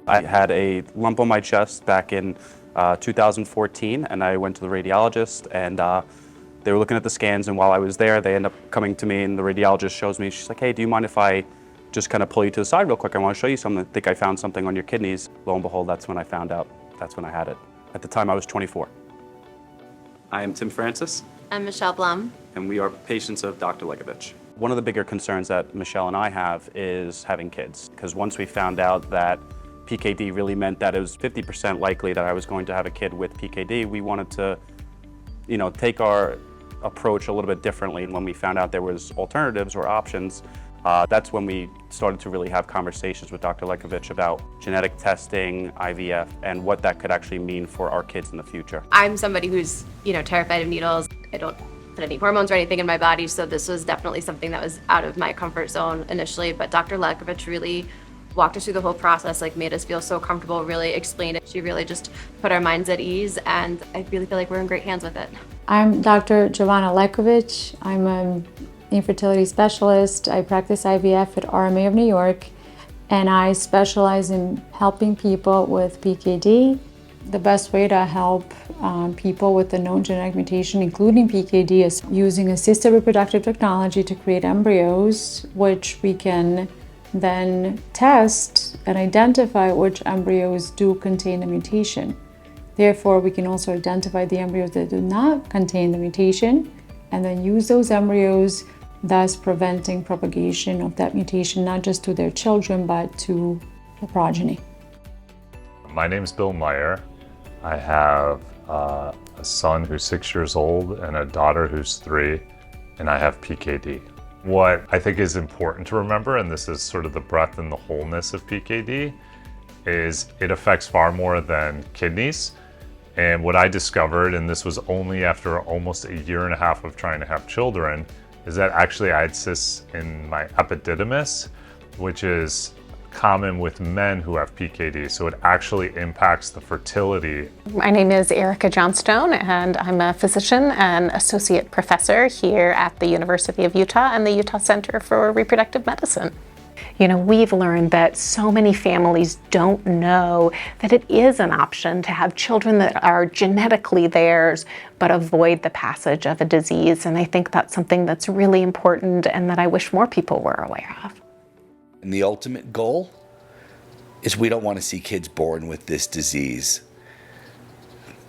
I had a lump on my chest back in 2014, and I went to the radiologist, and they were looking at the scans, and while I was there, they ended up coming to me, and the radiologist shows me, she's like, hey, do you mind if I just kind of pull you to the side real quick? I want to show you something. I think I found something on your kidneys. Lo and behold, that's when I found out. That's when I had it. At the time, I was 24. I am Tim Francis. I'm Michelle Blum. And we are patients of Dr. Lekovich. One of the bigger concerns that Michelle and I have is having kids, because once we found out that PKD really meant that it was 50% likely that I was going to have a kid with PKD, we wanted to, take our approach a little bit differently. And when we found out there was alternatives or options, that's when we started to really have conversations with Dr. Lekovich about genetic testing, IVF, and what that could actually mean for our kids in the future. I'm somebody who's, terrified of needles. I don't put any hormones or anything in my body, so this was definitely something that was out of my comfort zone initially. But Dr. Lekovich really walked us through the whole process, made us feel so comfortable, really explained it. She really just put our minds at ease, and I really feel like we're in great hands with it. I'm Dr. Giovanna Lekovich. I'm an infertility specialist. I practice IVF at RMA of New York, and I specialize in helping people with PKD. The best way to help people with a known genetic mutation, including PKD, is using assisted reproductive technology to create embryos, which we can then test and identify which embryos do contain the mutation. Therefore, we can also identify the embryos that do not contain the mutation and then use those embryos, thus preventing propagation of that mutation, not just to their children, but to the progeny. My name is Bill Meyer. I have a son who's 6 years old and a daughter who's 3, and I have PKD. What I think is important to remember, and this is sort of the breadth and the wholeness of PKD, is it affects far more than kidneys. And what I discovered, and this was only after almost a year and a half of trying to have children, is that actually I had cysts in my epididymis, which is common with men who have PKD, so it actually impacts the fertility. My name is Erica Johnstone, and I'm a physician and associate professor here at the University of Utah and the Utah Center for Reproductive Medicine. We've learned that so many families don't know that it is an option to have children that are genetically theirs, but avoid the passage of a disease. And I think that's something that's really important and that I wish more people were aware of. And the ultimate goal is we don't want to see kids born with this disease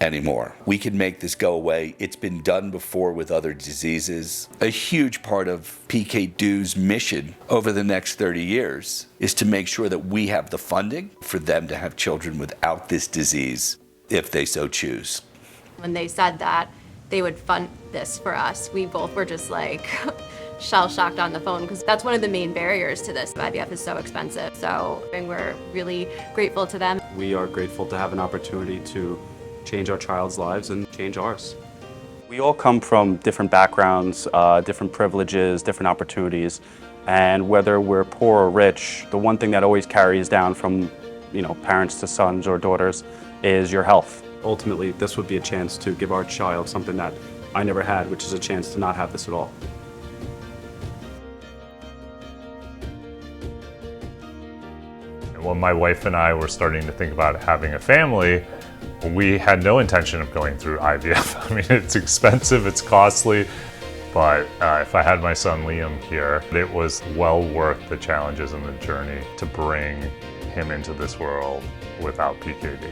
anymore. We can make this go away. It's been done before with other diseases. A huge part of PKDO's mission over the next 30 years is to make sure that we have the funding for them to have children without this disease, if they so choose. When they said that they would fund this for us, we both were just shell-shocked on the phone, because that's one of the main barriers to this. IVF is so expensive, and we're really grateful to them. We are grateful to have an opportunity to change our child's lives and change ours. We all come from different backgrounds, different privileges, different opportunities, and whether we're poor or rich, the one thing that always carries down from parents to sons or daughters is your health. Ultimately, this would be a chance to give our child something that I never had, which is a chance to not have this at all. When my wife and I were starting to think about having a family, we had no intention of going through IVF. I mean, it's expensive, it's costly, but if I had my son Liam here, it was well worth the challenges and the journey to bring him into this world without PKD.